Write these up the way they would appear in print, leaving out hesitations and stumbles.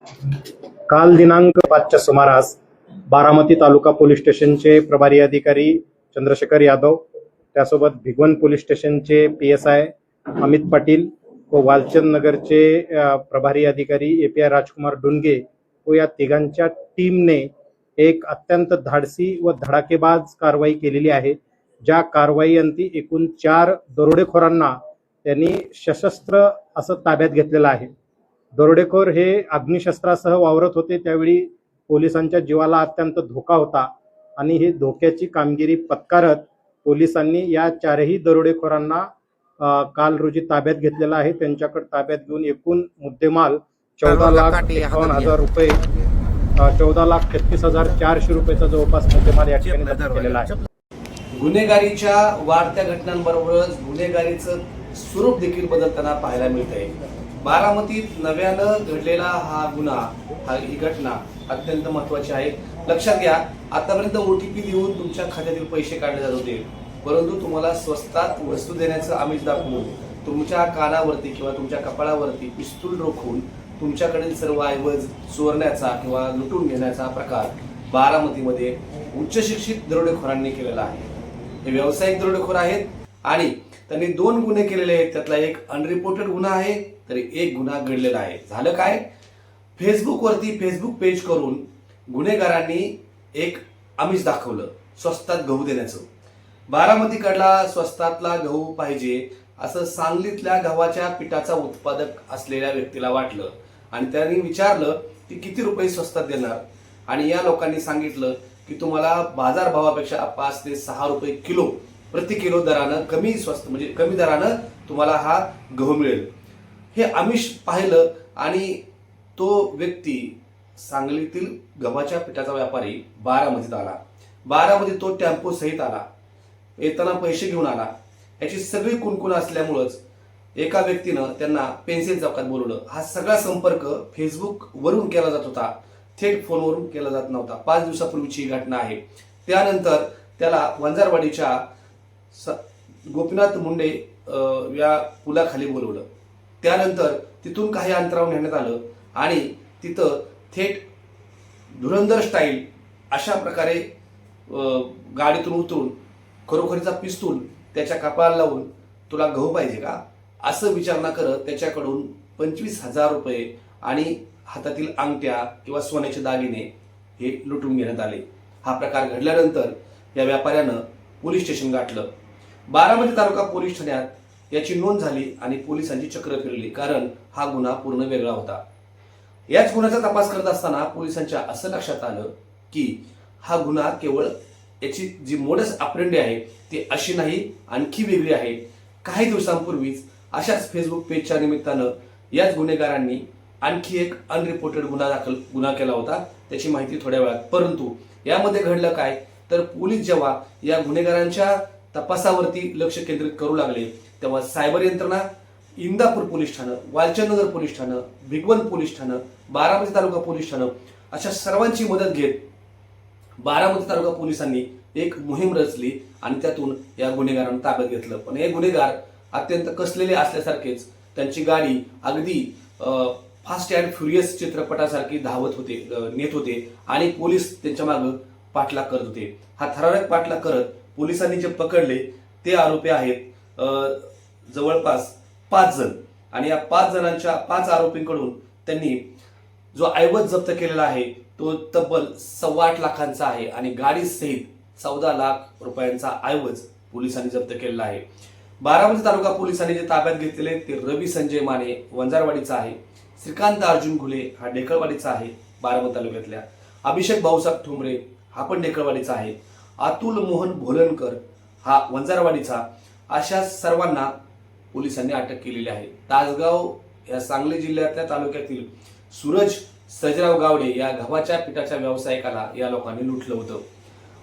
काल दिनांक 5च्या सुमारास बारामती तालुका पोलीस स्टेशनचे प्रभारी अधिकारी चंद्रशेखर यादव, त्यासोबत भिगवण पोलीस स्टेशनचे PSI अमित पाटील व वालचंद नगरचे प्रभारी अधिकारी API राजकुमार डुनगे व या तिघांच्या टीमने एक अत्यंत धाडसी व धडाकेबाज कारवाई केलेली आहे। ज्या कारवाईअंती एकूण 4 दरोडेखोरांना त्यांनी सशस्त्र असं ताब्यात घेतलेलं आहे। दरोडेखोर हे अग्निशस्त्रासह वावरत होते, त्यावेळी पोलिसांच्या जीवाला अत्यंत धोका होता आणि ही धोक्याची कामगिरी पत्कारत पोलिसांनी या 4ही दरोडेखोरांना काल रोजी ताब्यात घेतलेला आहे। त्यांच्याकडे ताब्यात घेऊन एकूण मुद्देमाल 14,51,000 रुपये 14,33,400 रुपयाचा जवळपास मुद्देमाल या ठिकाणी जप्त केलेला आहे। गुन्हेगारीच्या वाढत्या घटनांबरोबरच गुन्हेगारीचं स्वरूप देखील बदलताना पाहायला मिळतंय। बारामतीत नव्यानं घडलेला हा गुन्हा, ही घटना अत्यंत महत्त्वाची आहे। लक्षात घ्या, आतापर्यंत OTP देऊन तुमच्या खात्यातील पैसे काढले जात होते, परंतु तुम्हाला स्वस्तात वस्तू देण्याचं आमिष दाखवून तुमच्या कानावरती किंवा तुमच्या कपाळावरती पिस्तूल रोखून तुमच्याकडील सर्व ऐवज चोरण्याचा किंवा लुटून घेण्याचा प्रकार बारामतीमध्ये उच्च शिक्षित दरोडेखोरांनी केलेला आहे। हे व्यावसायिक दरोडेखोर आहेत आणि त्यांनी 2 गुन्हे केलेले आहेत। त्यातला एक अनरिपोर्टेड गुन्हा आहे, तर एक गुन्हा घडलेला आहे। झालं काय, फेसबुकवरती फेसबुक पेज करून गुन्हेगारांनी एक आमिष दाखवलं, स्वस्तात गहू देण्याचं। बारामतीकडला स्वस्तातला गहू पाहिजे असं सांगलीतल्या गव्हाच्या पिठाचा उत्पादक असलेल्या व्यक्तीला वाटलं आणि त्यांनी विचारलं की किती रुपये स्वस्तात देणार, आणि या लोकांनी सांगितलं की तुम्हाला बाजारभावापेक्षा 5 ते 6 रुपये किलो प्रति किलो दरानं कमी स्वस्त म्हणजे कमी दरानं तुम्हाला हा गहू मिळेल। हे आमिष पाहिलं आणि तो व्यक्ती सांगलीतील गव्हाच्या पिठाचा व्यापारी बारामतीत आला। बारामतीत तो टेम्पो सहित आला, येताना पैसे घेऊन आला। याची सगळी कुणकुण असल्यामुळेच एका व्यक्तीनं त्यांना पेन्सिल चौकात बोलवलं। हा सगळा संपर्क फेसबुक वरून केला जात होता, थेट फोनवरून केला जात नव्हता। 5 दिवसापूर्वीची ही घटना आहे। त्यानंतर त्याला वंजारवाडीच्या गोपीनाथ मुंडे या पुलाखाली बोलवलं। त्यानंतर तिथून काही अंतरावर नेण्यात आलं आणि तिथं थेट धुरंधर स्टाईल अशा प्रकारे गाडीतून उतरून खरोखरीचा पिस्तूल त्याच्या कपाळाला लावून तुला गहू पाहिजे का असं विचारणा करत त्याच्याकडून 25,000 रुपये आणि हातातील अंगठ्या किंवा सोन्याचे दागिने हे लुटून घेण्यात आले। हा प्रकार घडल्यानंतर या व्यापाऱ्यानं पोलीस स्टेशन गाठलं। बारामती तालुका पोलीस ठाण्यात याची नोंद झाली आणि पोलिसांची चक्र फिरली, कारण हा गुन्हा पूर्ण वेगळा होता। याच गुन्ह्याचा तपास करत असताना पोलिसांच्या असं लक्षात आलं की हा गुन्हा केवळ याची जी मोडस ऑपरेंडी आहे ती अशी नाही, आणखी वेगळी आहे। काही दिवसांपूर्वीच अशाच फेसबुक पेजच्या निमित्तानं याच गुन्हेगारांनी आणखी एक अनरिपोर्टेड गुन्हा केला होता, त्याची माहिती थोड्या वेळात। परंतु यामध्ये घडलं काय, तर पोलीस जेव्हा या गुन्हेगारांच्या तपासावरती लक्ष केंद्रित करू लागले तेव्हा सायबर यंत्रणा, इंदापूर पोलीस ठाणं, वालचंदनगर पोलीस ठाणं, भिगवण पोलीस ठाणं, बारामती तालुका पोलीस ठाणं अशा सर्वांची मदत घेत बारामती तालुका पोलिसांनी एक मोहीम रचली आणि त्यातून या गुन्हेगारांना ताब्यात घेतलं। पण हे गुन्हेगार अत्यंत कसलेले असल्यासारखेच त्यांची गाडी अगदी फास्ट अँड फ्युरियस चित्रपटासारखी धावत होते, नेत होते आणि पोलीस त्यांच्या मागे पाठलाग करत होते। हा थरारक पाठलाग करत पोलिसांनी जे पकडले ते आरोपी आहेत जवळपास 5 जण, आणि या 5 जणांच्या 5 आरोपींकडून त्यांनी जो ऐवज जप्त केलेला आहे तो तब्बल 8.25 लाखांचा आहे आणि गाडी सहित 14 लाख रुपयांचा ऐवज पोलिसांनी जप्त केलेला आहे। बारामती तालुका पोलिसांनी जे ताब्यात घेतलेले ते रवी संजय माने वंजारवाडीचा आहे, श्रीकांत अर्जुन घुले हा डेकळवाडीचा आहे बारामती तालुक्यातल्या, अभिषेक भाऊसाहेब ठोंबरे हा पण डेकळवाडीचा आहे, अतुल मोहन भोलनकर हा वंजारवाडीचा, अशा सर्वांना पोलिसांनी अटक केलेली आहे। तासगाव या सांगली जिल्ह्यातल्या तालुक्यातील सूरज सजराव गावडे या गव्हाच्या पिठाच्या व्यावसायिकाला या लोकांनी लुटलं होतं।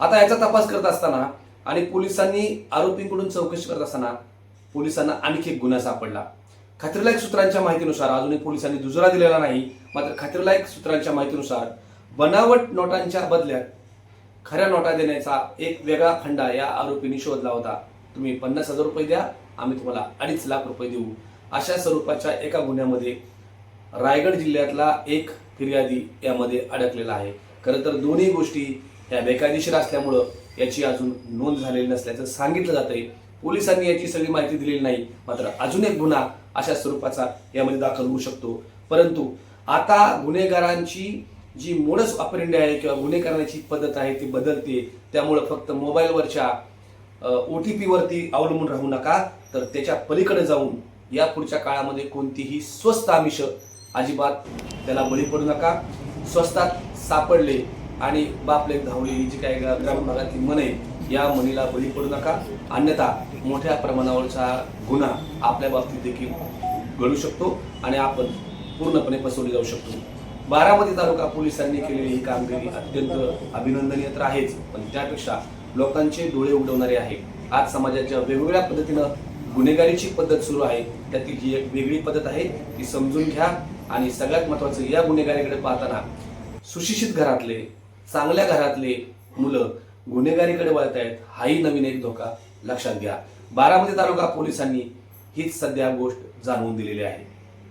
आता याचा तपास करत असताना आणि पोलिसांनी आरोपींकडून चौकशी करत असताना पोलिसांना आणखी एक गुन्हा सापडला। खात्रीलायक सूत्रांच्या माहितीनुसार, अजूनही पोलिसांनी दुजोरा दिलेला नाही, मात्र खात्रीलायक सूत्रांच्या माहितीनुसार बनावट नोटांच्या बदल्यात खऱ्या नोटा देण्याचा एक वेगळा फंडा या आरोपींनी शोधला होता। तुम्ही 50,000 रुपये द्या, आम्ही तुम्हाला 2.5 लाख रुपये देऊ, अशा स्वरूपाच्या एका गुन्ह्यामध्ये रायगड जिल्ह्यातला एक फिर्यादी यामध्ये अडकलेला आहे. खरं तर दोन्ही गोष्टी ह्या बेकायदेशीर असल्यामुळं याची अजून नोंद झालेली नसल्याचं सांगितलं जातंय. पोलिसांनी याची सगळी माहिती दिलेली नाही. मात्र अजून एक गुन्हा अशा स्वरूपाचा यामध्ये दाखल होऊ शकतो. परंतु आता गुन्हेगारांची जी मोडस ऑपरेंडी आहे किंवा गुन्हे करण्याची पद्धत आहे ती बदलते. त्यामुळं फक्त मोबाईलवरच्या OTP वरती अवलंबून राहू नका, तर त्याच्या पलीकडे जाऊन या पुढच्या काळामध्ये कोणतीही स्वस्त आमिष अजिबात त्याला बळी पडू नका. स्वस्तात सापडले आणि बापले धावले ही जी काही ग्रामीण भागातली मन आहे या मनीला बळी पडू नका. अन्यथा मोठ्या प्रमाणावरचा गुन्हा आपल्या बाबतीत देखील घडू शकतो आणि आपण पूर्णपणे फसवले जाऊ शकतो. बारामती तालुका पोलिसांनी केलेली ही कामगिरी अत्यंत अभिनंदनीय तर आहेच, पण त्यापेक्षा लोकांचे डोळे उघडवणारे आहे. आज समाजाच्या वेगवेगळ्या पद्धतीनं गुन्हेगारीची पद्धत सुरू आहे. त्यातील ही एक वेगळी पद्धत आहे, ती समजून घ्या. आणि सगळ्यात महत्त्वाचं, या गुन्हेगारीकडे पाहताना सुशिक्षित घरातले, चांगल्या घरातले मुलं गुन्हेगारीकडे वळत आहेत, हाही नवीन एक धोका लक्षात घ्या. बारामती तालुका पोलिसांनी हीच सध्या गोष्ट जाणवून दिलेली आहे.